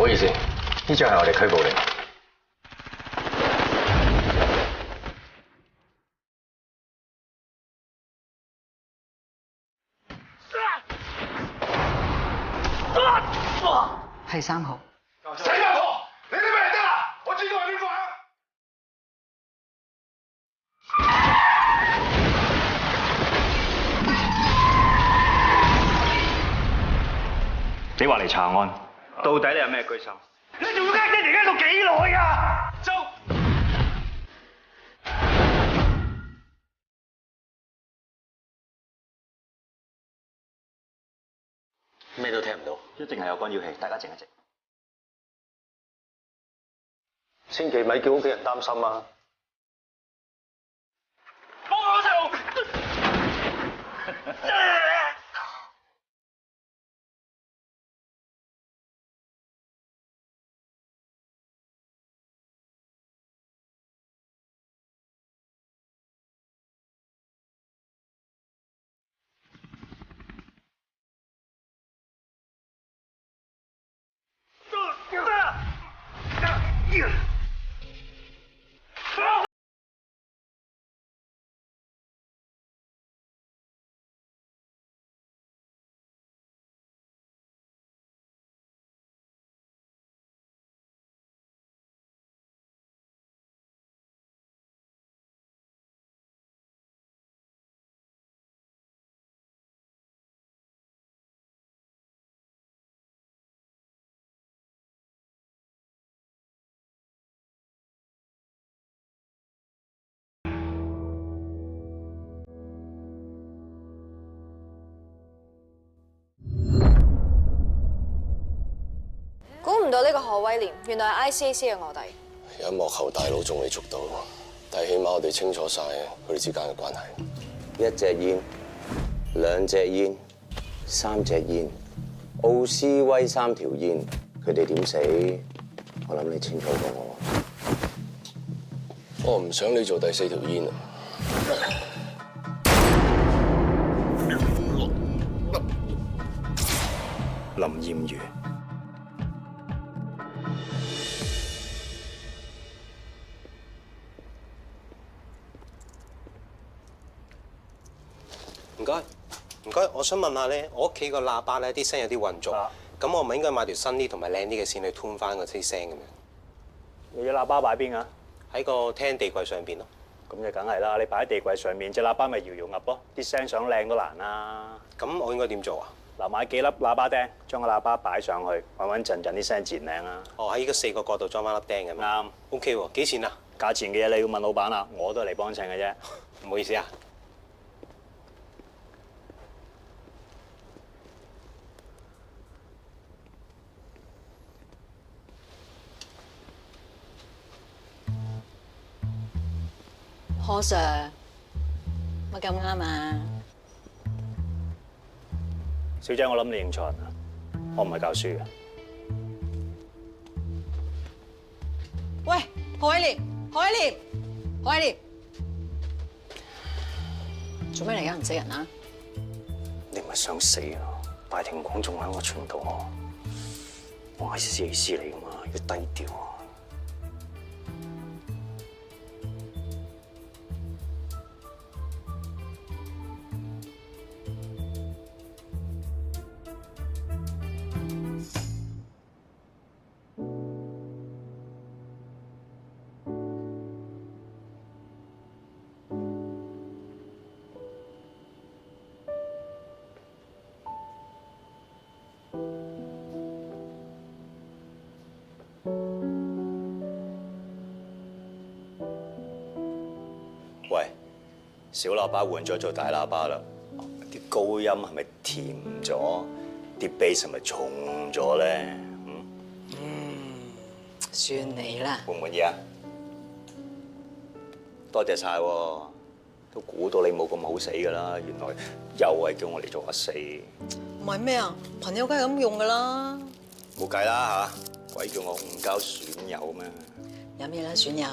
好意思，呢張係我哋拘捕令。係3號。死阿婆，你哋咩嚟得啊？我知道係邊個啊！你話嚟查案，到底你有咩居心？你仲要呃爹哋呃到幾耐啊？走！咩都聽唔到，一定係有干擾器，大家靜一靜。千祈咪叫屋企人擔心啊！幫我細路！估唔到呢個何威廉原來係 ICAC 嘅臥底。有幕後大佬仲未捉到，但係起碼我哋清楚晒佢哋之間嘅關係。1隻煙，2隻煙，3隻煙，奧斯威3條煙，佢哋點死？我諗你清楚過我。我唔想你做第4條煙啊！林艷如。唔該，唔該，我想問下咧，我屋企個喇叭咧啲聲有啲混濁，咁我唔係應該買條新啲同埋靚啲嘅線去 tune 翻嗰啲聲咁樣？你隻喇叭擺邊啊？喺個廳地櫃上邊咯。咁就梗係啦，你擺喺地櫃上面，隻喇叭咪搖搖噏咯，啲聲想靚都難啦。咁我應該點做啊？嗱，買幾粒喇叭釘，將個喇叭擺上去，穩穩陣陣啲聲自然靚啦。哦，喺依個4個角度裝翻粒釘咁樣。啱。OK 喎，幾錢啊？價錢嘅嘢你要問老闆啦，我都係嚟幫襯嘅啫。唔好意思啊。何 Sir， 乜咁啱啊？小姐，我諗你認錯人啦，我唔係教書嘅。喂，何威廉，何威廉，何威廉，做咩嚟㗎？唔識人啊？你唔係想死啊？大庭廣眾喺我傳道我係 CAC 嚟㗎嘛，要低調啊！喂，小喇叭換咗做大喇叭啦，啲高音係咪甜咗？啲 bass 係咪重咗咧？算你啦。滿唔滿意啊？多謝晒喎，都估到你冇咁好死噶啦，原來又係叫我嚟做阿四。唔係咩啊？朋友梗係咁用噶啦。冇計啦嚇，鬼叫我誤交損友咩？有咩啦，損友？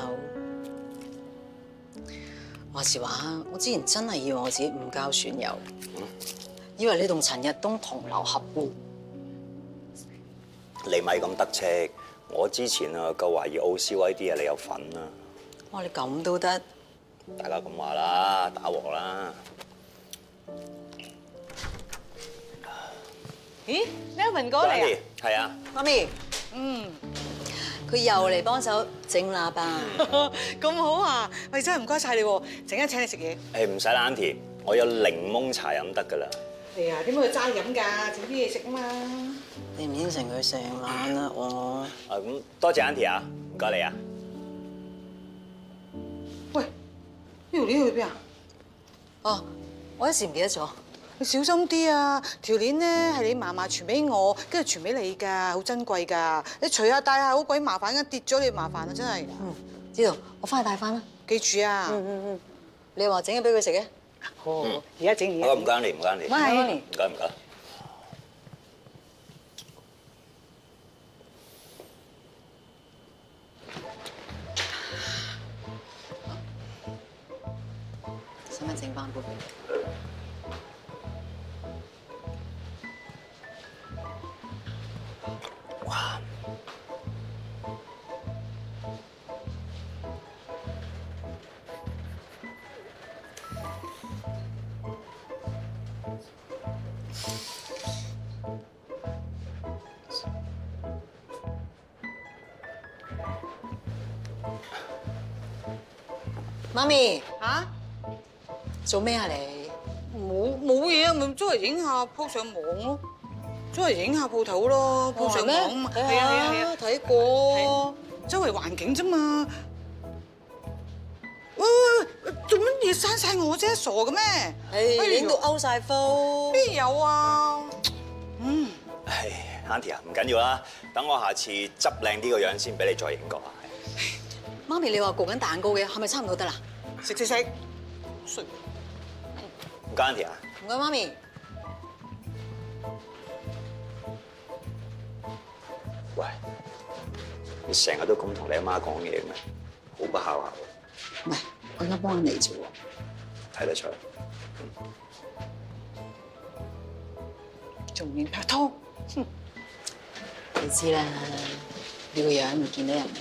話時話，我之前真係以為我自己誤交損友，以為你同陳日東同流合污。你咪咁得戚，我之前啊夠懷疑奧斯威啲嘢，你有份啊！哇！你咁都得？大家咁話啦，打鑊啦！咦 ，Melvin 哥嚟啊？係啊，媽咪，佢又嚟幫手整喇叭，咁好啊！喂，真係唔該晒你喎，陣間請你食嘢。誒唔使啦 Auntie，我有檸檬茶飲得㗎啦。係啊，點解佢齋飲㗎？整啲嘢食啊嘛！你唔應承佢成晚啦，我。啊咁，多謝 Auntie 啊，唔該你啊。喂，呢條鏈去邊啊？哦，我一時唔記得咗。你小心啲啊！條鏈咧係你嫲嫲傳俾我，跟住傳俾你㗎，好珍貴㗎。你除下戴下好鬼麻煩，跌咗你麻煩啊！真係。知道，我翻去帶翻啦。記住啊！你話整嘢俾佢食嘅？好，而家整嘢。好，唔該你，唔該你。唔該，唔該唔該。使唔使整翻杯俾你？哇！媽咪嚇，做咩啊你？冇嘢啊，咪周圍影下 po 上網咯，周圍影下鋪頭咯，po上網嘛。係啊，睇過。周圍環境啫嘛。喂，做乜嘢刪晒我啫？傻嘅咩？影到勾晒膚。邊有啊？唉 ，Auntie 啊，唔緊要啦，等我下次執靚啲個樣先俾你再影過啊。媽咪，你話焗緊蛋糕嘅，係咪差唔多得啦？食。唔該 Auntie 啊。唔該，媽咪。喂，你成日都咁同你阿媽講嘢嘅咩？好不孝啊！唔係，我而家幫緊你啫喎。睇得出。仲要拍拖？你知啦，你個樣唔見得人嘅。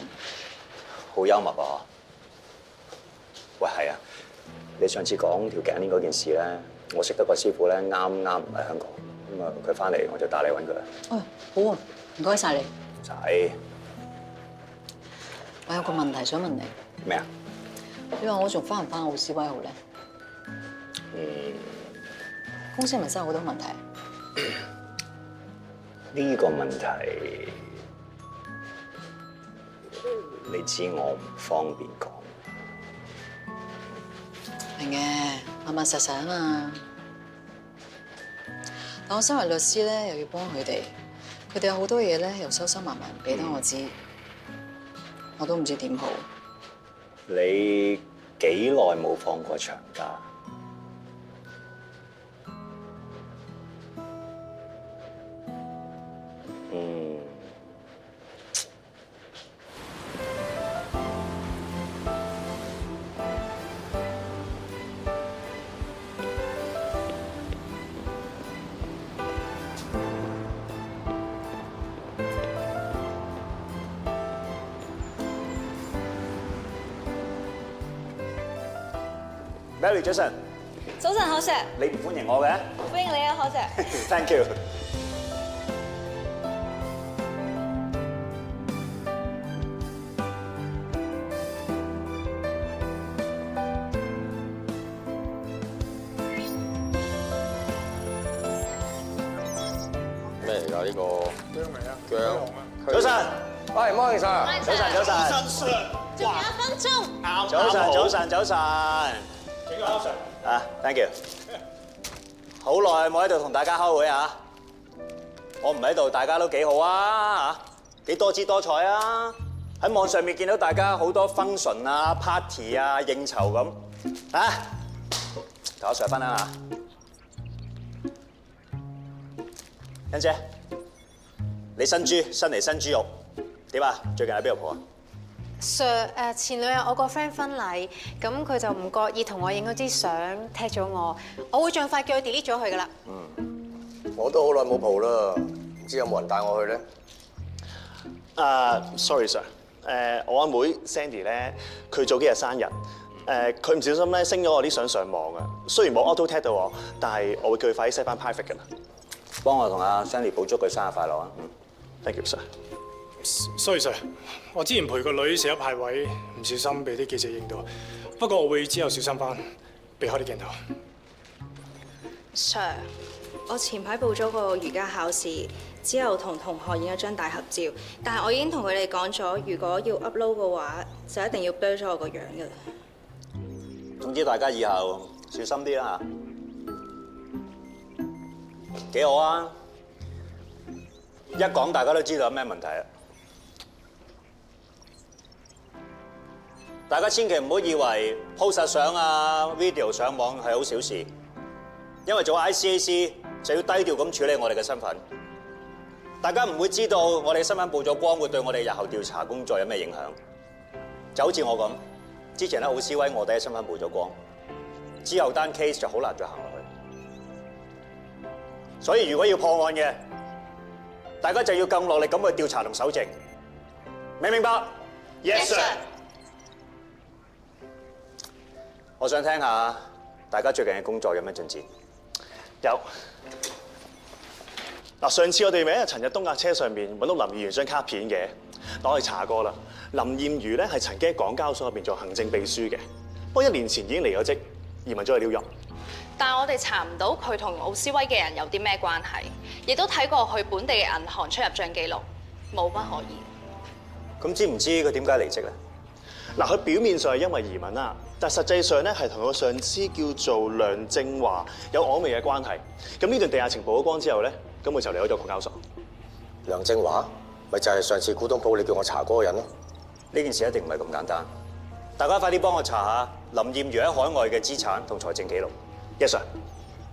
好幽默啊！喂，係啊，你上次講條頸鏈嗰件事咧，我識得個師傅咧，啱唔喺香港，咁啊佢翻嚟我就帶你揾佢啦。哦，好啊，唔該晒你。仔，我有個問題想問你。咩啊？你話我仲翻唔翻奧斯威好咧？公司係咪真係好多問題？呢個問題你知我唔方便講。明嘅，密密實實啊嘛。但我身為律師咧，又要幫佢哋，佢哋有好多嘢咧，又收收埋埋唔俾得我知，我都唔知點好。你幾耐冇放過長假？Mary 早晨，早晨，何 Sir，你唔歡迎我嘅歡迎你啊，何 Sir。 ？Thank you。咩嚟㗎？呢個薑嚟啊！薑。早晨，喂，morning sir。早晨，早晨。仲有1分鐘。早晨，早晨，早晨。請個 Sir。啊 ，thank you。好耐冇喺度同大家開會啊！我唔喺度，大家都幾好啊嚇，幾多姿多彩啊！喺網上面見到大家好多 function 啊、party 啊、應酬咁啊，同我 Sir 分享下。欣姐，你新豬新嚟新豬肉點啊？最近喺邊度蒲啊？ Sir， 前兩日我個 friend 婚禮，咁佢就唔覺意同我影咗啲相，踢咗我，我會盡快叫佢 delete 咗佢噶啦。我都好耐冇蒲啦，唔知有冇人帶我去咧？ sorry sir，我阿妹 Sandy 咧，佢早幾日生日，佢唔小心咧升咗我啲相上網啊。雖然冇 auto tag 到我，但係我會叫佢快啲 set 翻 private 㗎啦。幫我同阿 Sandy 補祝佢生日快樂啊！Thank you sir。Sorry sir，我之前陪個女食咗派位，唔小心俾啲記者影到。不過我會之後小心翻，避開啲鏡頭。Sir， 我前排報咗個瑜伽考試，之後同同學影咗張大合照，但係我已經同佢哋講咗，如果要 upload 嘅話，就一定要 blur 咗我個樣㗎啦。總之大家以後小心啲啦嚇。幾好啊！一講大家都知道有咩問題啊！大家千祈唔好以為 post 實相啊、video 上網係好小事，因為做 ICAC 就要低調咁處理我哋嘅身份。大家唔會知道我哋嘅身份曝咗光會對我哋日後調查工作有咩影響。就好似我咁，之前咧奧斯威我哋嘅身份曝咗光，之後單 case 就好難再行落去。所以如果要破案嘅，大家就要更落力咁去調查同搜證，明唔明白 ？Yes sir。我想聽下大家最近嘅工作有咩進展？有。嗱，上次我哋咪喺陳日東架車上面揾到林議員張卡片嘅，我哋查過啦。林豔如咧係曾經喺港交所入邊做行政秘書嘅，不過1年前已經離咗職，移民咗去紐約。但係我哋查唔到佢同奧斯威嘅人有啲咩關係，亦都睇過佢本地嘅銀行出入帳記錄，冇乜可疑。咁知唔知佢點解離職咧？嗱，佢表面上係因為移民啦，但實際上咧係同個上司叫做梁正華有曖昧嘅關係。咁呢段地下情曝咗光之後咧，咁佢就離開咗港交所。梁正華咪就係上次古董鋪你叫我查嗰個人咯。呢件事一定唔係咁簡單，大家快啲幫我查下林豔如喺海外嘅資產同財政記錄。Yes sir。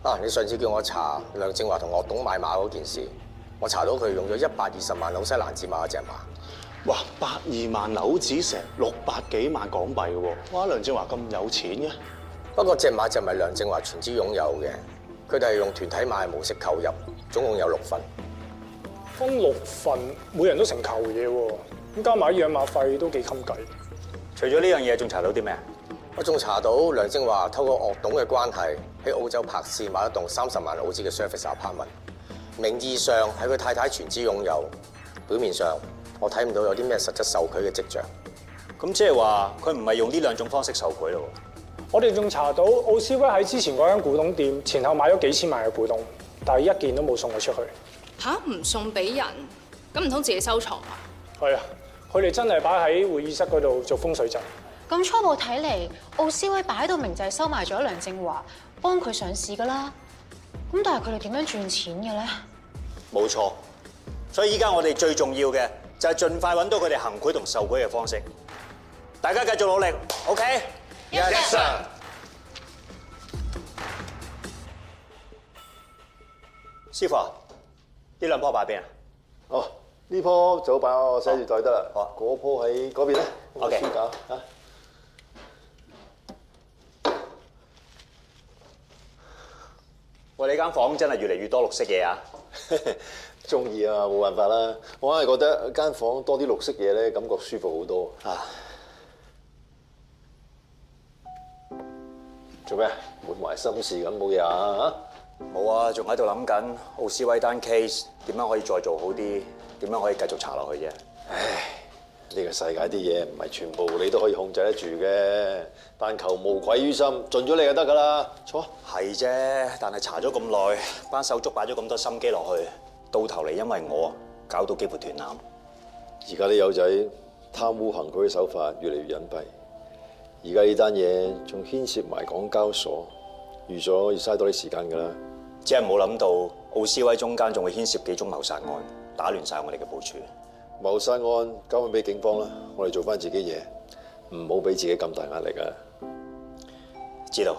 啊，你上次叫我查梁正華同岳董買馬嗰件事，我查到佢用咗120萬紐西蘭紙買一隻馬。哇，120萬紐紙成600幾萬港幣嘅喎！哇，梁正華咁有錢嘅。不過隻馬就唔係梁正華全資擁有嘅，佢哋係用團體買模式購入，總共有6份。分6份，每人都成嚿嘢喎，咁加埋養馬費都幾襟計。除咗呢樣嘢，仲查到啲咩？我仲查到梁正華透過岳董嘅關係喺澳洲柏斯買一棟30萬澳紙嘅 service apartment， 名義上係佢太太全資擁有，表面上我睇唔到有啲咩實質受賄嘅跡象。咁即係話佢唔係用呢2種方式受賄咯。我哋仲查到奧斯威喺之前嗰間古董店前後買咗幾千萬嘅古董，但係一件都冇送佢出去。吓？唔送俾人，咁唔通自己收藏啊？係啊，佢哋真係擺喺會議室嗰度做風水陣。咁初步睇嚟，奧斯威擺到明就係收埋咗梁正華，幫佢上市㗎啦。咁但係佢哋點樣賺錢嘅咧？冇錯，所以依家我哋最重要嘅就係盡快揾到佢哋行賄同受賄嘅方式。大家繼續努力 ，OK？Yes sir。師傅啊，呢2棵擺邊啊？哦，呢棵就擺我寫字袋得啦。哦，嗰棵喺嗰邊咧。OK。搞嚇。喂，你間房真係越嚟越多綠色嘢啊！中意啊，冇辦法啦。我硬係覺得間房多啲綠色嘢咧，感覺舒服好多啊。做咩？滿懷心事咁冇嘢啊？冇啊，仲喺度諗緊奧斯威單 case 點樣可以再做好啲，點樣可以繼續查落去啫。唉，呢個世界啲嘢唔係全部你都可以控制得住嘅，但求無愧於心，盡咗你就得㗎啦。坐。係啫，但係查咗咁耐，班手足擺咗咁多心機落去，到頭嚟因為我搞到幾乎斷纜。而家啲友仔貪污行賄嘅手法越嚟越隱蔽，而家呢單嘢仲牽涉埋港交所，預咗要嘥多啲時間㗎啦。只係冇諗到奧斯威中間仲會牽涉幾宗謀殺案，打亂晒我哋嘅部署。謀殺案交翻俾警方啦，我哋做翻自己嘢，唔好俾自己咁大壓力啊！知道。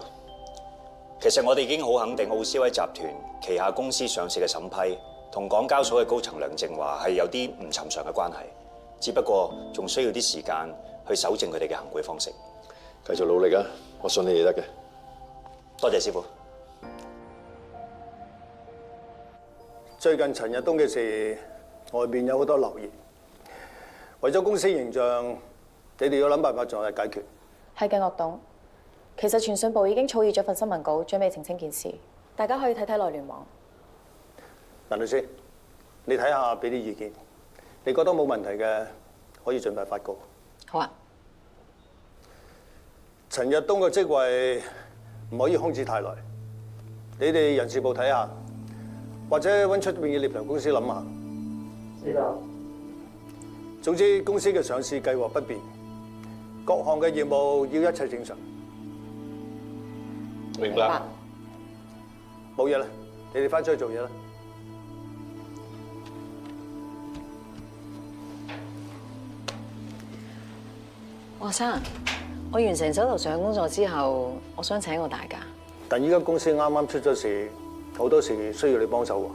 其實我哋已經好肯定奧斯威集團旗下公司上市嘅審批同港交所嘅高層梁正華係有啲唔尋常嘅關係，只不過仲需要啲時間去搜證佢哋嘅行賄方式。繼續努力啊！我信你哋得嘅。多謝師傅。最近陳日東嘅事，外邊有好多流言，為咗公司形象，你哋要諗辦法盡快解決。係嘅，岳董。其實傳訊部已經草擬咗份新聞稿，準備澄清件事，大家可以睇睇內聯網。陳律師，你睇下，俾啲意見。你覺得冇問題嘅，可以盡快發告。好啊。陳日東嘅職位唔可以空置太耐。你哋人事部睇下，或者揾出面嘅獵頭公司諗下。知道。總之，公司嘅上市計劃不變，各項嘅業務要一切正常。明白。冇嘢啦，你哋翻出去做嘢啦。華生，我完成手頭上嘅工作之後，我想請個大假。但依家公司啱啱出咗事，好多時需要你幫手喎。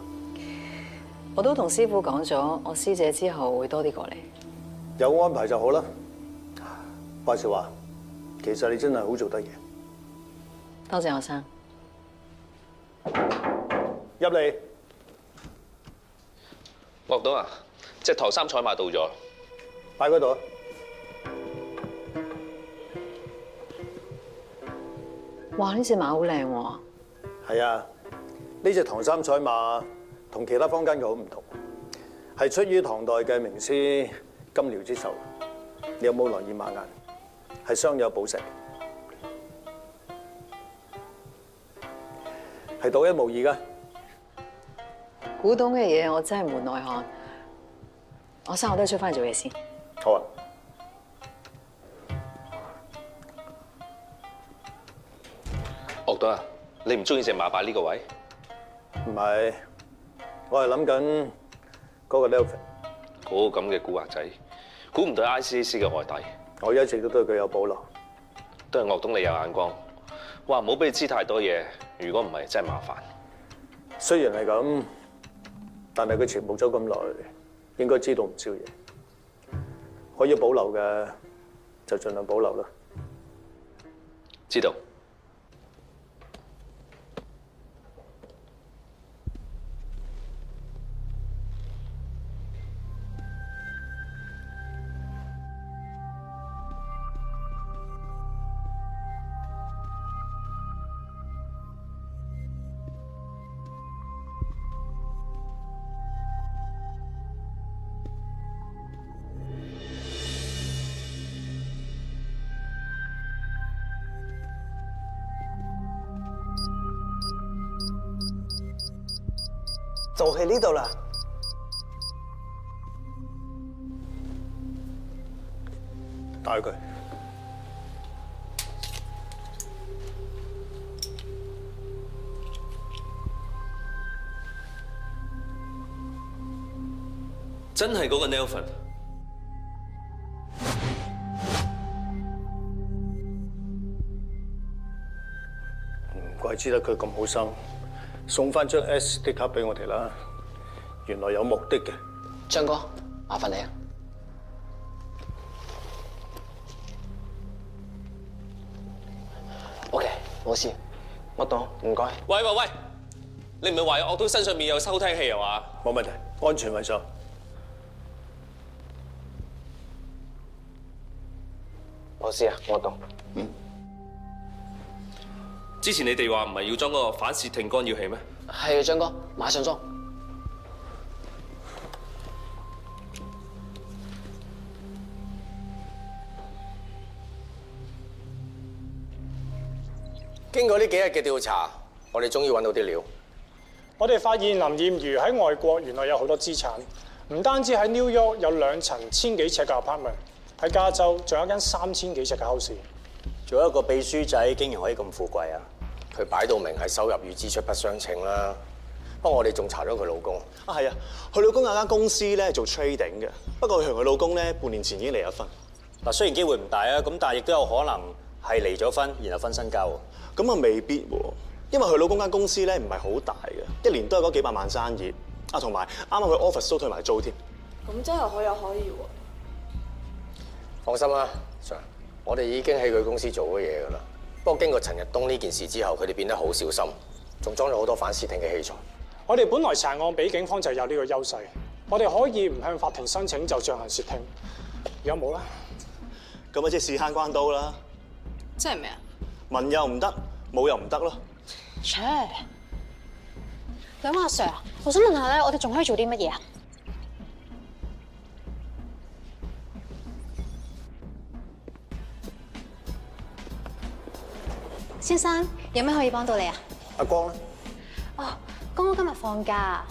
我都同師傅講咗，我師姐之後會多啲過嚟。有安排就好啦。話時話，其實你真係好做得嘢。多謝學生。入嚟。岳董啊，隻唐三彩馬到咗。擺嗰度啊。哇！呢隻馬好靚喎。係啊，呢隻唐三彩馬同其他坊間嘅好唔同，係出於唐代嘅名師金遼之手。你有冇留意馬眼？係鑲有寶石，係獨一無二㗎。古董嘅嘢我真係門外漢。學生，我都係出翻去做嘢先。好啊。岳董啊，你唔中意隻馬擺呢個位？唔係，我係諗緊嗰個 Nelvin。嗰個咁嘅古惑仔，估唔到 ICAC 嘅外弟。我一直都對佢有保留。都係岳董你有眼光。哇，唔好俾你知太多嘢，如果唔係真係麻煩。雖然係咁，但係佢潛伏咗咁耐，應該知道唔少嘢。可以保留嘅就盡量保留啦。知道。就係呢度啦。打佢。真係嗰個 Nelvin。唔怪之得佢咁好心。送翻張 SD 卡俾我哋啦，原來有目的嘅。張哥，麻煩你啊。OK，冇事。岳董，唔該。喂，你唔係話岳董身上面有收聽器係嘛？冇問題，安全為上。冇事啊，岳董。之前你哋話唔係要裝嗰個反竊聽干擾器咩？係啊，張哥，馬上裝。經過呢幾日嘅調查，我哋終於揾到啲料。我哋發現林艷如喺外國原來有好多資產，唔單止喺 New York 有2層1000幾尺嘅 apartment， 喺加州仲有一間3000幾尺嘅 house。做一個秘書仔，竟然可以咁富貴啊！佢擺到明係收入與支出不相稱啦。不過我哋仲查咗佢老公。啊係啊，佢老公有間公司咧做 trading 嘅，不過佢同佢老公咧半年前已經離咗婚。嗱，雖然機會唔大啊，咁但係亦都有可能係離咗婚，然後分身家喎。咁啊未必喎，因為佢老公間公司咧唔係好大嘅，1年都係嗰幾百萬生意。啊，同埋啱啱佢 office 都退埋租添。咁真係可有可疑喎。放心啦，Sir，我哋已經喺佢公司做咗嘢㗎啦。不過經過陳日東呢件事之後，佢哋變得好小心，仲裝咗好多反竊聽嘅器材。我哋本來查案俾警方就有呢個優勢，我哋可以唔向法庭申請就進行竊聽。有冇啦？咁啊，即係試慳關刀啦。即係咩啊？文又唔得，武又唔得咯。切！咁阿 Sir 啊，我想問下咧，我哋仲可以做啲乜嘢啊？先生，有咩可以幫到你啊？阿光咧？哦，公公今日放假，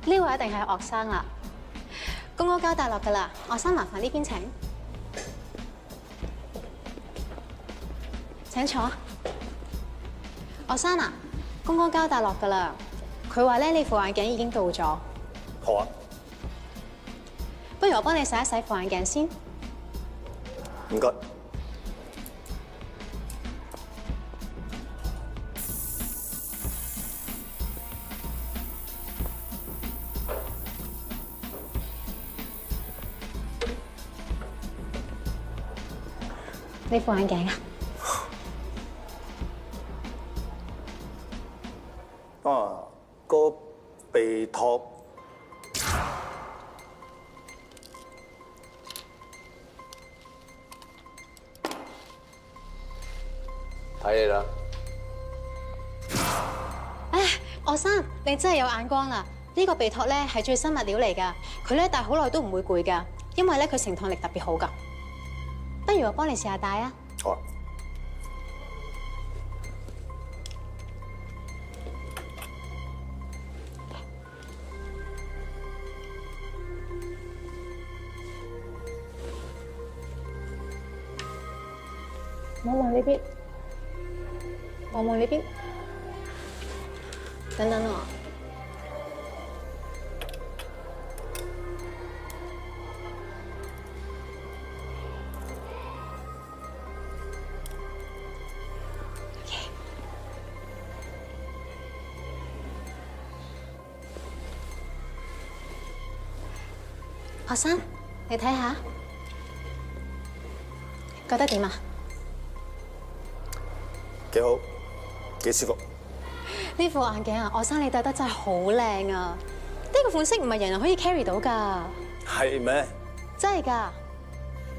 呢位一定係岳生啦。公公交大落噶啦，岳生麻煩呢邊請。請坐。岳生啊，公公交大落噶啦，佢話咧你副眼鏡已經到咗。好啊。不如我幫你洗一洗副眼鏡先。唔該。你副眼鏡啊？啊，個鼻托睇你啦。唉，岳生，你真係有眼光啦！呢個鼻托咧係最新物料嚟㗎，佢咧戴好耐都唔會攰㗎，因為咧佢承托力特別好㗎。不如我幫你試下戴啊！好啊。望望呢邊，望望呢邊，等等我。學生，你睇下，覺得點啊？幾好，幾舒服。呢副眼鏡啊，學生你戴得真係好靚啊！呢個款式唔係人人可以 carry 到㗎。係咩？真係㗎。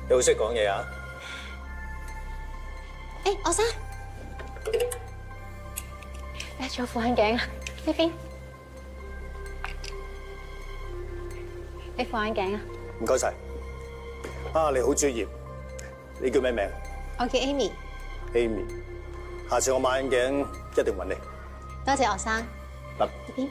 你好識講嘢啊！誒，學生，你仲有副眼鏡啊？呢邊。你副眼鏡啊？唔該晒。啊，你好專業。你叫咩名？我叫 Amy。Amy， 下次我買眼鏡一定揾你。多謝學生。得。呢邊。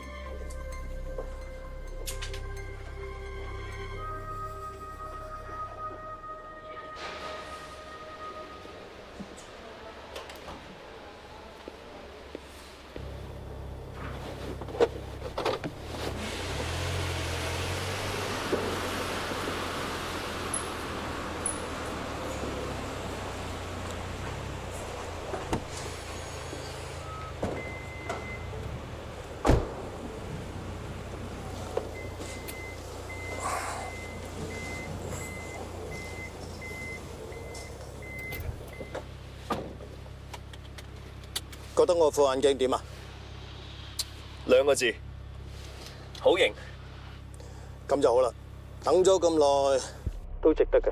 覺得我副眼鏡點啊？2個字，好型。咁就好啦，等咗咁耐都值得嘅。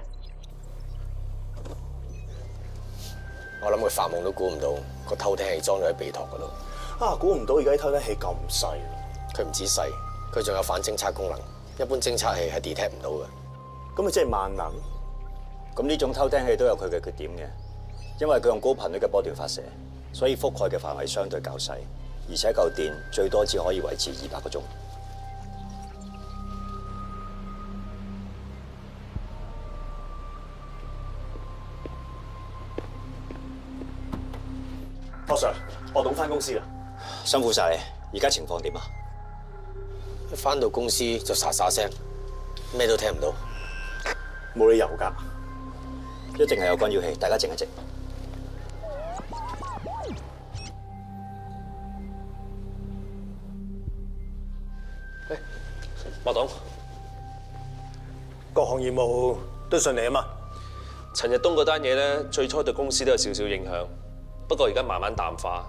我諗佢發夢都估唔到個偷聽器裝咗喺鼻托嗰度。啊，估唔到而家啲偷聽器咁細。佢唔止細，佢仲有反偵測功能，一般偵測器係 detect 唔到嘅。咁咪即係萬能？咁呢種偷聽器都有佢嘅缺點嘅，因為佢用高頻率嘅波段發射，所以覆蓋嘅範圍相對較細，而且嚿電最多只可以維持200個鐘。阿 Sir， 我懂翻公司啦。辛苦晒你，而家情況點啊？一翻到公司就沙沙聲，咩都聽唔到。冇理由㗎，一定係有干擾器，大家靜一靜。莫董，各項業務都順利啊嘛。陳日東嗰單嘢咧，最初對公司都有少少影響，不過而家慢慢淡化，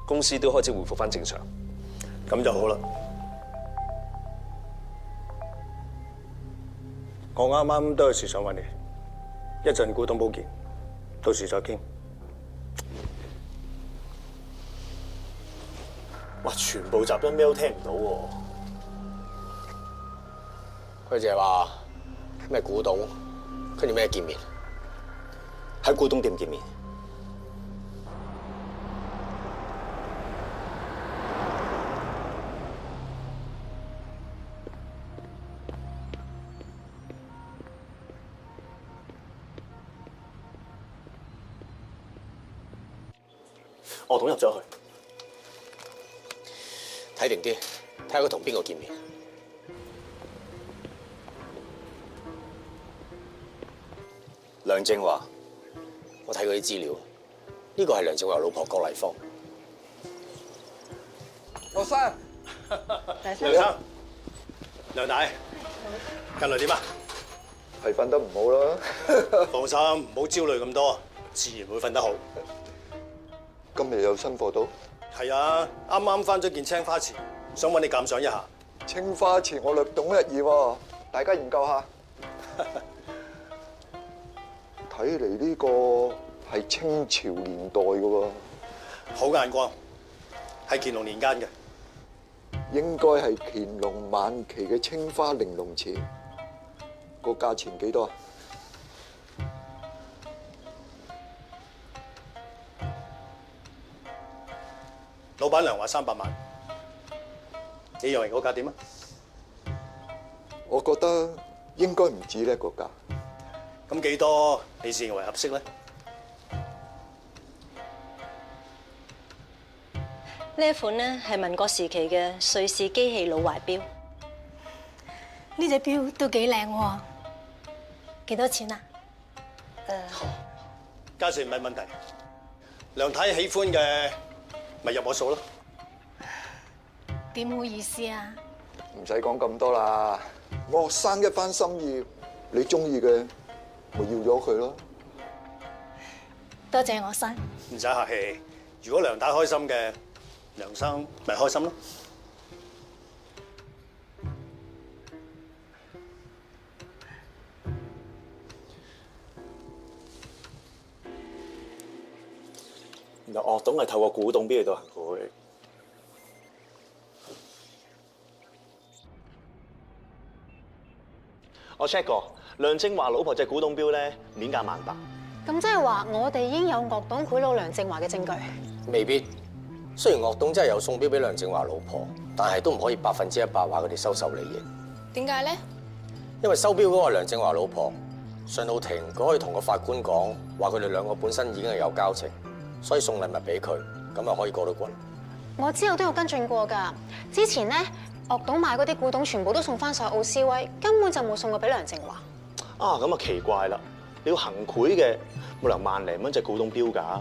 公司都開始恢復翻正常。咁就好啦。我啱啱都有事想揾你，一陣古董保健，到時再傾。哇！全部雜音咩都聽唔到喎。佢淨係話咩古董，跟住咩見面，喺古董店見面。我董入咗去，睇定啲，睇下佢同邊個見面。梁正華，我睇佢啲資料，呢個係梁正華老婆郭麗芳。學生，梁生，梁大，近來點啊？係瞓得唔好啦。放心，唔好焦慮咁多，自然會瞓得好。今日有新貨到？係啊，啱啱翻咗件青花瓷，想揾你鑑賞一下。青花瓷我略懂一二喎，大家研究下。睇嚟呢個係清朝年代嘅喎。好眼光，係乾隆年間嘅。應該係乾隆晚期嘅青花玲瓏瓷。個價錢幾多啊？老闆娘話300萬，你認為嗰價點啊？我覺得應該唔止呢個價。咁幾多你自認為合適咧？呢一款呢係民國時期嘅瑞士機器老懷錶，呢隻錶都幾靚喎，幾多錢啊？價錢唔係問題，梁太喜歡嘅咪入我數咯。點好意思啊？唔使講咁多啦，我學生一番心意，你中意嘅咪要咗佢咯。多謝我生。唔使客氣，如果梁太開心嘅，梁生咪開心咯。原來樂董係透過古董錶嚟到行賄。我 check 過，梁正華老婆隻古董錶咧，面價18000。咁即係話我哋已經有樂董賄賂梁正華嘅證據？未必。雖然樂董真係有送錶俾梁正華老婆，但係都唔可以100%話佢哋收受利益。點解咧？因為收錶嗰個係梁正華老婆，上到庭佢可以同個法官講話，佢哋兩個本身已經係有交情，所以送禮物俾佢，咁就可以過到關。我知道都有跟進過㗎。之前咧，樂董買嗰啲古董全部都送翻上奧斯威，根本就冇送過俾梁正華。啊，咁啊奇怪啦！你要行賄嘅，冇良萬零蚊隻古董錶㗎。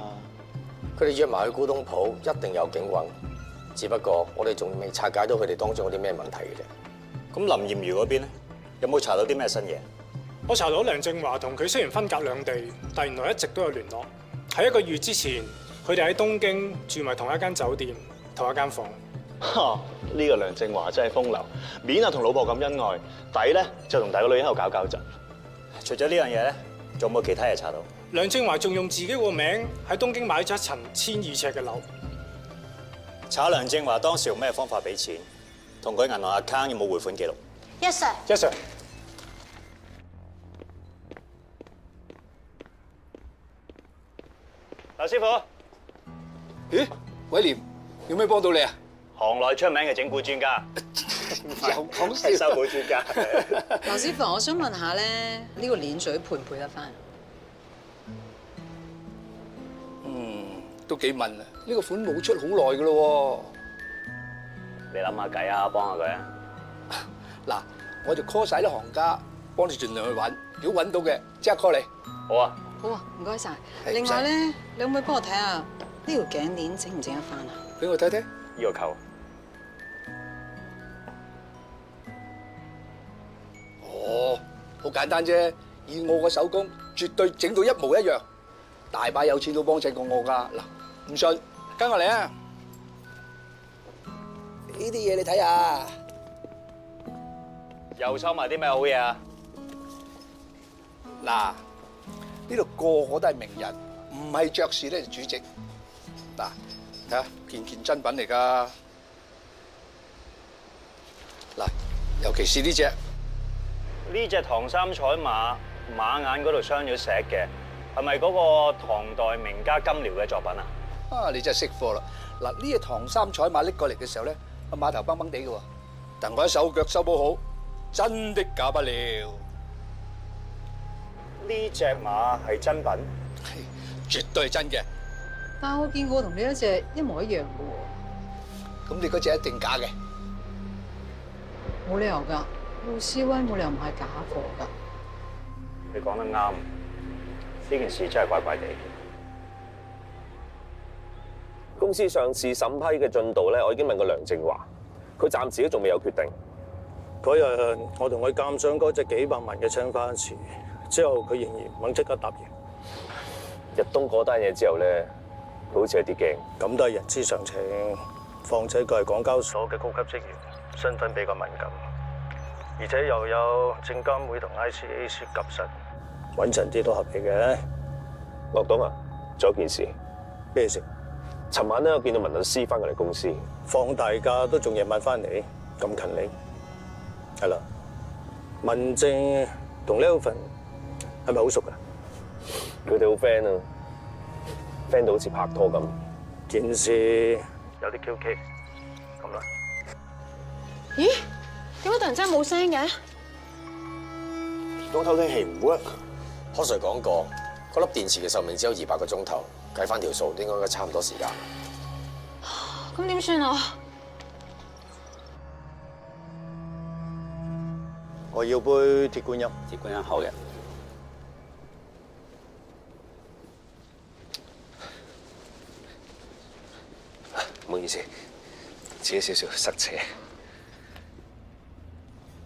佢哋約埋去古董鋪，一定有警棍。只不過我哋仲未拆解到佢哋當中有啲咩問題嘅啫。咁林艷如嗰邊咧，有冇查到啲咩新嘢？我查到梁正華同佢雖然分隔兩地，但原來一直都有聯絡。喺1個月之前，佢哋喺東京住埋同一間酒店、同一間房。哈！呢個梁正華真係風流，面啊同老婆咁恩愛，底咧就同大個女人喺度搞搞震。除咗呢樣嘢咧，仲有冇其他嘢查到？梁正華仲用自己個名喺東京買咗一層1200尺嘅樓。查梁正華當時用咩方法俾錢，同佢銀行 account 有冇匯款記錄 ？Yes sir。Yes sir。劉師傅，咦，威廉，有咩幫到你啊？行內出名嘅整蠱專家，有講笑，收蠱專家。劉師傅，我想問下咧，呢個鏈嘴配唔配得翻？都幾問啊！呢個款冇出好耐噶咯你諗下計啊，幫下佢啊！嗱，我就 call 晒啲行家，幫你盡量去揾，如果揾到嘅，即刻 call 你。好啊。好啊，唔該晒。另外咧，你可唔可以幫我睇下呢條頸鏈整唔整得翻啊？俾我睇睇。呢個扣。哦，好簡單啫，以我個手工，絕對整到一模一樣。大把有錢佬幫襯過我㗎。嗱，唔信，跟我嚟啊！呢啲嘢你睇下。又收埋啲咩好嘢啊？嗱，呢度個個都係名人，唔係爵士咧就主席。嗱，睇下件件真品嚟㗎。嗱，尤其是呢只。呢隻唐三彩馬馬眼嗰度鑲咗石嘅，係咪嗰個唐代名家金遼嘅作品啊？啊，你真係識貨啦！嗱，呢隻唐三彩馬拎過嚟嘅時候咧，個馬頭崩崩地嘅喎，但我一手腳修補好，真的假不了。呢隻馬係真品，絕對係真嘅。但係我見過同呢一隻一模一樣嘅喎。咁你嗰隻一定假嘅？冇理由㗎，奧斯威冇理由唔係假貨㗎。你講得啱，呢件事真係怪怪地。公司上市審批嘅進度咧，我已經問過梁正華，佢暫時都仲未有決定。嗰日我同佢鑑賞嗰隻幾百萬嘅青花瓷，之後佢仍然唔肯即刻答應。日東嗰單嘢之後咧，佢好似有啲驚。咁都係人之常情，況且佢係港交所嘅高級職員，身份比較敏感，而且又有證監會同 ICAC 夾實，穩陣啲都合理嘅。樂董啊，仲有件事。咩事？尋晚咧，我見到文律師翻過嚟公司，放大假都仲夜晚翻嚟，咁勤力。係啦，文正同 Levin 係咪好熟㗎？佢哋好 friend 啊 ，friend 到好似拍拖咁。件事有啲蹊蹺，咁啦。咦？點解突然之間冇聲嘅？當偷聽器唔 work。何 Sir 講過，嗰粒電池嘅壽命只有200個鐘頭，計翻條數應該差唔多時間。咁點算啊？我要杯鐵觀音。鐵觀音好嘅。唔好意思，遲咗少少塞車。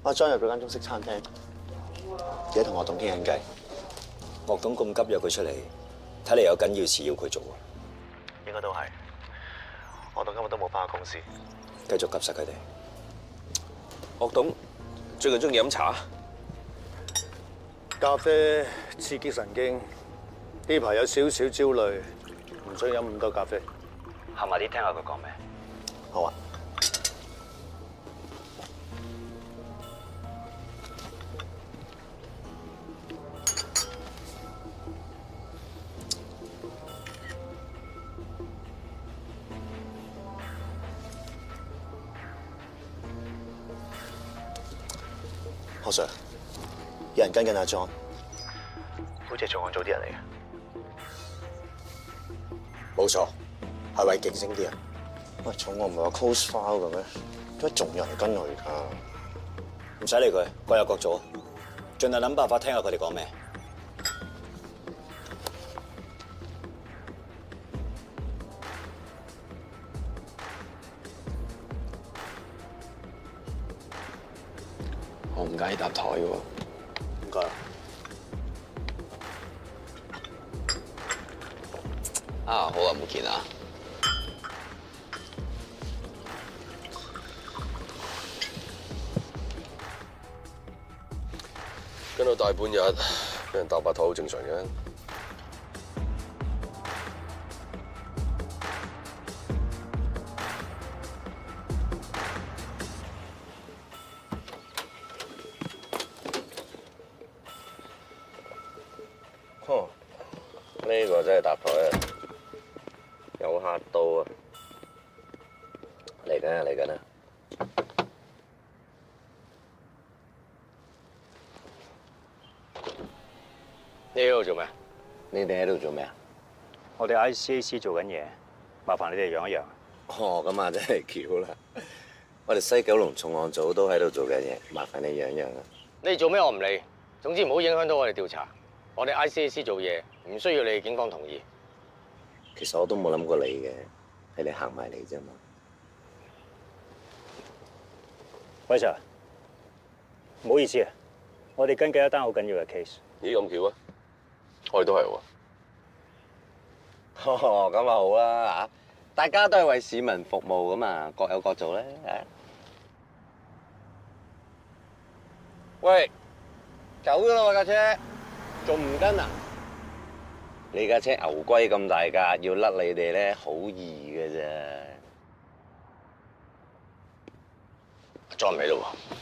阿張入咗間中式餐廳，而家同樂董傾緊偈。樂董咁急約佢出嚟，睇嚟有緊要事要佢做啊。應該都係。樂董今日都冇返公司。繼續夾實佢哋。樂董最近中意飲茶？咖啡刺激神經，呢排有少少焦慮，唔想飲咁多咖啡。行埋啲聽下佢講咩。好啊。何 Sir， 有人跟緊阿 John， 好似係重案組啲人嚟嘅。冇錯，係位勁星啲人。喂，重案唔係話 close file 嘅咩？點解仲有人跟佢㗎？唔使理佢，各有各做，盡量諗辦法聽下佢哋講咩。我唔介意搭台嘅喎。唔該。啊，好耐冇見啊！跟到大半日，俾人搭把台好正常嘅。呢個真係搭台啊！有客到啊！嚟緊啊！嚟緊啊！你喺度做咩？你哋喺度做咩啊？我哋 ICAC 做緊嘢，麻煩你哋讓一讓。哦，咁啊真係巧啦！我哋西九龍重案組都喺度做緊嘢，麻煩你讓讓啊！你做咩我唔理，總之唔好影響到我哋調查。我哋 ICAC 做嘢唔需要你警方同意。其實我都冇諗過你嘅，係你行埋嚟啫嘛。喂 Sir， 唔好意思啊，我哋跟緊一單好緊要嘅 case。咦，咁巧啊！我哋都係喎。哦，咁啊好啦嚇，大家都係為市民服務噶嘛，各有各做咧嚇。喂，走咗啦喎架車。仲唔跟啊？你架車牛龜咁大架，要甩你哋咧好易嘅啫。裝唔起咯喎，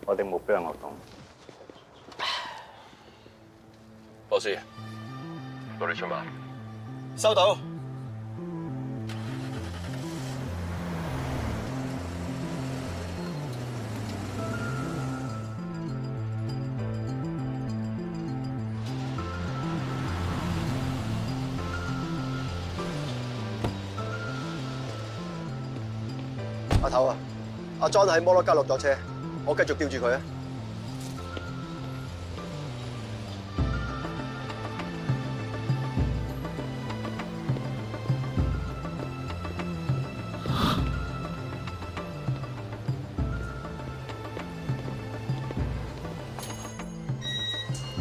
我哋目標係樂董。博士，到你出馬。收到。阿頭啊，阿 John 喺摩羅街落咗車，我繼續吊住佢啊！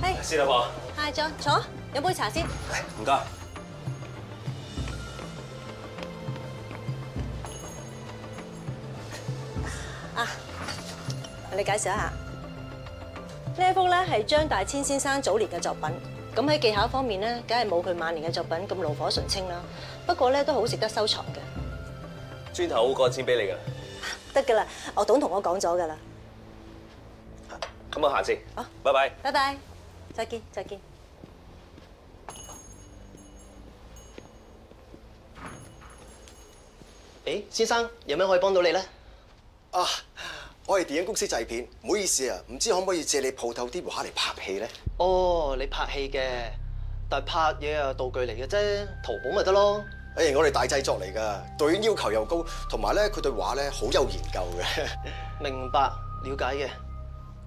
係。先啦噃。Hi John，坐，飲杯茶先。唔該。啊，你介紹一下呢一幅咧係張大千先生早年嘅作品。咁喺技巧方面咧，梗係冇佢晚年嘅作品咁爐火純青啦。不過咧都好值得收藏嘅。轉頭我過錢俾你㗎。得㗎啦，我董同我講咗㗎啦。咁我下次。好，拜拜。拜拜，再見，再見。誒，先生，有咩可以幫到你咧？啊，我係電影公司製片，唔好意思啊，唔知可唔可以借你鋪頭啲畫嚟拍戲咧？哦，你拍戲嘅，但係拍嘢啊道具嚟嘅啫，淘寶咪得咯。誒，我哋大製作嚟㗎，導演要求又高，同埋咧佢對畫咧好有研究嘅。明白，了解嘅。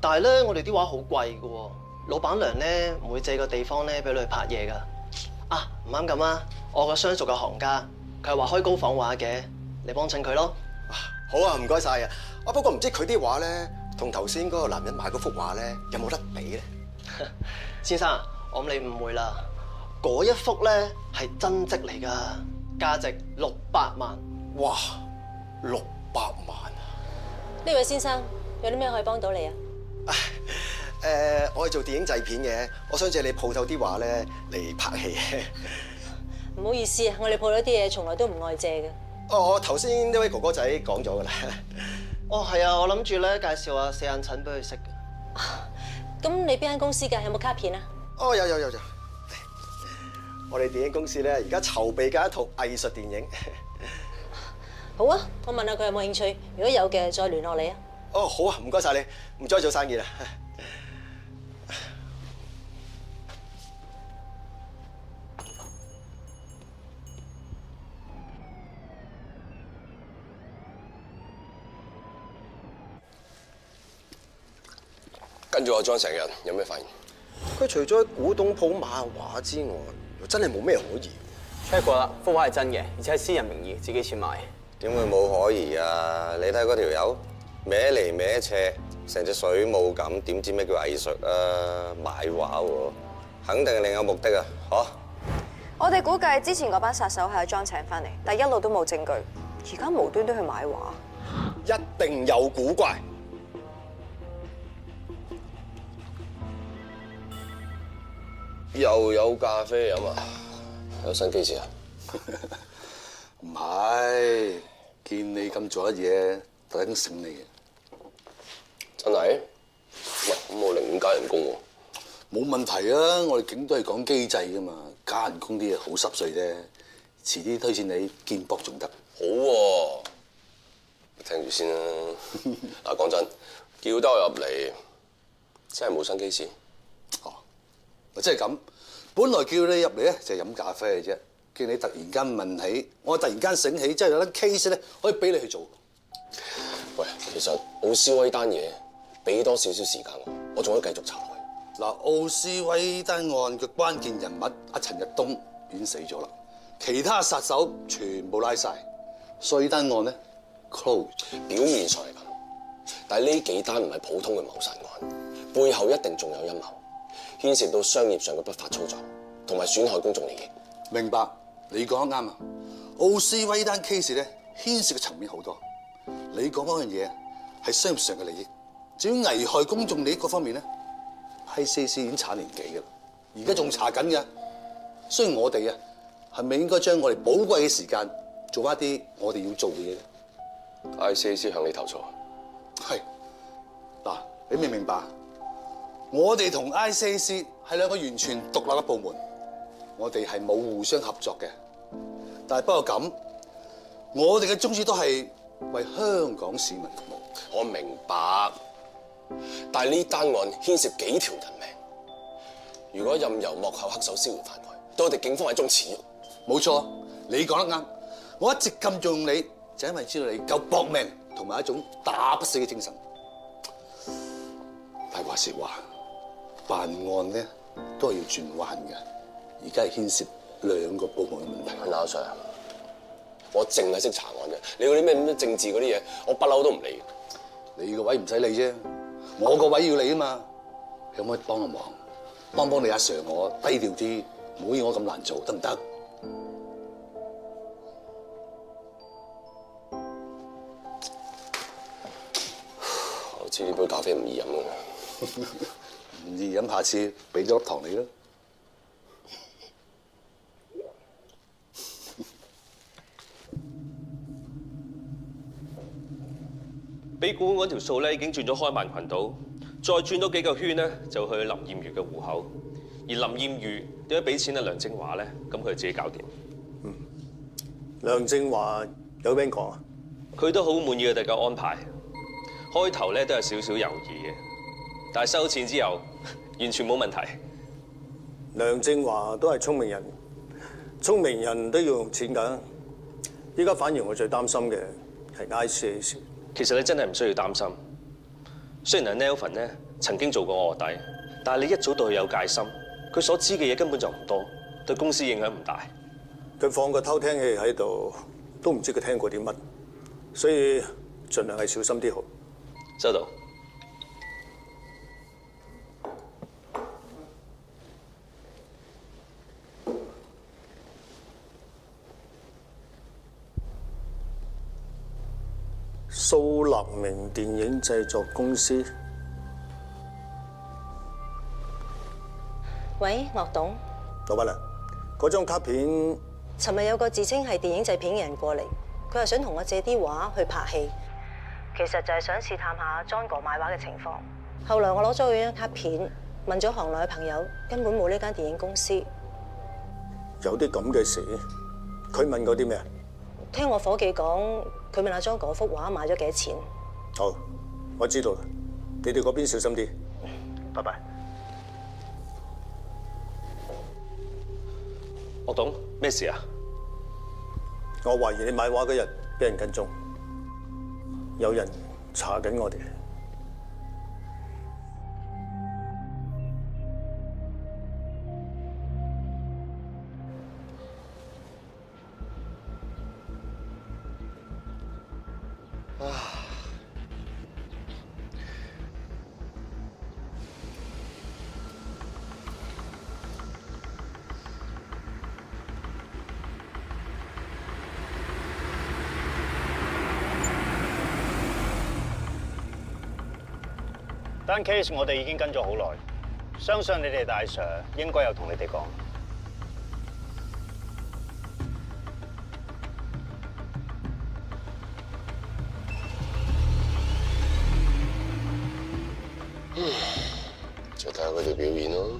但係咧，我哋啲畫好貴㗎喎，老闆娘咧唔會借個地方咧俾你去拍嘢㗎。啊，唔啱咁啊，我個相熟嘅行家，佢係話開高仿畫嘅，你幫襯佢咯。好啊，唔該晒啊！啊，不過唔知佢啲畫咧，同頭先嗰個男人買嗰幅畫咧，有冇得比咧？先生，我諗你誤會啦，嗰一幅咧係真跡嚟㗎，價值600萬。哇，600萬啊！呢位先生有啲咩可以幫到你啊？我係做電影製片嘅，我想借你鋪頭啲畫咧嚟拍戲。唔好意思啊，我哋鋪頭啲嘢從來都唔愛借嘅。哦，我頭先呢位哥哥仔講咗㗎啦。哦，係啊，我諗住咧介紹下四眼診俾佢識嘅。咁你邊間公司㗎？有冇卡片啊？哦，有。我哋電影公司咧而家籌備緊一套藝術電影。好啊，我問下佢有冇興趣，如果有嘅再聯絡你啊。哦，好啊，唔該晒你，唔再做生意啦。跟住我裝成日，有咩發現？佢除咗喺古董鋪買畫之外，真係冇咩可疑。check 過啦，幅畫係真嘅，而且係私人名義，自己錢買。點會冇可疑啊？你睇嗰條友歪嚟歪斜，成隻水母咁，點知咩叫藝術啊？買畫喎，肯定係另有目的啊！嚇！我哋估計之前嗰班殺手係阿莊請翻嚟，但一路都冇證據，而家無端端去買畫，一定有古怪。又有咖啡飲啊！有新機事啊？唔係，見你咁做一嘢，特登醒你嘅。真係？喂，咁我寧願加人工喎。冇問題啊！我哋警都係講機制噶嘛，加人工啲嘢好濕碎啫。遲啲推薦你見博仲得。好喎，聽住先啦。嗱，講真，叫得我入嚟，真係冇新機事。即係咁，本來叫你入嚟咧就係飲咖啡嘅啫。見你突然間問起，我突然間醒起，真係有單 case 咧可以俾你去做。喂，其實奧斯威單嘢，俾多少少時間我仲可以繼續查落去。嗱，奧斯威單案嘅關鍵人物阿陳日東已經死咗啦，其他殺手全部拉晒，所以單案咧 close。表面上係咁，但係呢幾單唔係普通嘅謀殺案，背後一定仲有陰謀。牽涉到商業上嘅不法操作，同埋損害公眾利益。明白，你講得啱啊！奧斯威單 case 咧牽涉嘅層面好多。你講嗰樣嘢係商業上嘅利益，至於危害公眾利益嗰方面咧，批 CC 已經產年紀㗎啦。而家仲查緊㗎。雖然我哋啊，係咪應該將我哋寶貴嘅時間做翻啲我哋要做嘅嘢咧 ？ICAC 向你投訴。係。嗱，你明唔明白？我哋同 ICAC 係兩個完全獨立嘅部門，我哋係冇互相合作嘅。但係不過咁，我哋嘅宗旨都係為香港市民服務。我明白，但係呢單案牽涉幾條人命，如果任由幕後黑手銷毀犯案，對我哋警方係一種恥辱。冇錯，你講得啱。我一直咁重用你，就因為知道你夠搏命，同埋一種打不死嘅精神。但係話時話，辦案咧都係要轉彎嘅，而家係牽涉兩個部門嘅問題。阿 Sir， 我淨係識查案啫，你嗰啲咩政治嗰啲嘢，我不嬲都唔理。你個位唔使理啫，我個位要理啊嘛。你可唔可以幫個忙，幫你阿 Sir 我低調啲，唔好要我咁難做，得唔得？我知呢杯咖啡唔易飲㗎。唔易飲，下次俾咗粒糖你啦。俾股嗰條數咧已經轉咗開曼群島，再轉多幾個圈咧就去林艷瑜嘅戶口。而林艷瑜點解俾錢阿梁正華咧？咁佢就自己搞掂。梁正華有咩講啊？佢都好滿意佢哋嘅安排。開頭咧都有少少猶豫嘅，但係收錢之後完全冇問題。梁正華都係聰明人，聰明人都要用錢㗎。依家反而我最擔心嘅係 ICAC。其實你真係唔需要擔心。雖然係 Nelvin 咧曾經做過臥底，但係你一早對佢有戒心，佢所知嘅嘢根本就唔多，對公司影響唔大。佢放個偷聽器喺度，都唔知佢聽過啲乜，所以盡量係小心啲好。收到。蘇立明電影製作公司。喂，岳董。老闆娘，嗰張卡片。尋日有個自稱係電影製片嘅人過嚟，佢係想同我借啲畫去拍戲。其實就係想試探下 John 哥買畫嘅情況。後來我攞咗佢張卡片，問咗行內嘅朋友，根本冇呢間電影公司。有啲咁嘅事，佢問過啲咩啊？聽我伙計講，佢問阿 John 嗰幅畫賣咗幾多錢。好，我知道啦。你哋嗰邊小心啲。拜拜。岳董，咩事啊？我懷疑你買畫嗰日俾人跟蹤，有人查緊我哋。單 case 我哋已經跟咗好耐，相信你哋大 Sir 應該有同你哋講。就睇下佢哋表演咯。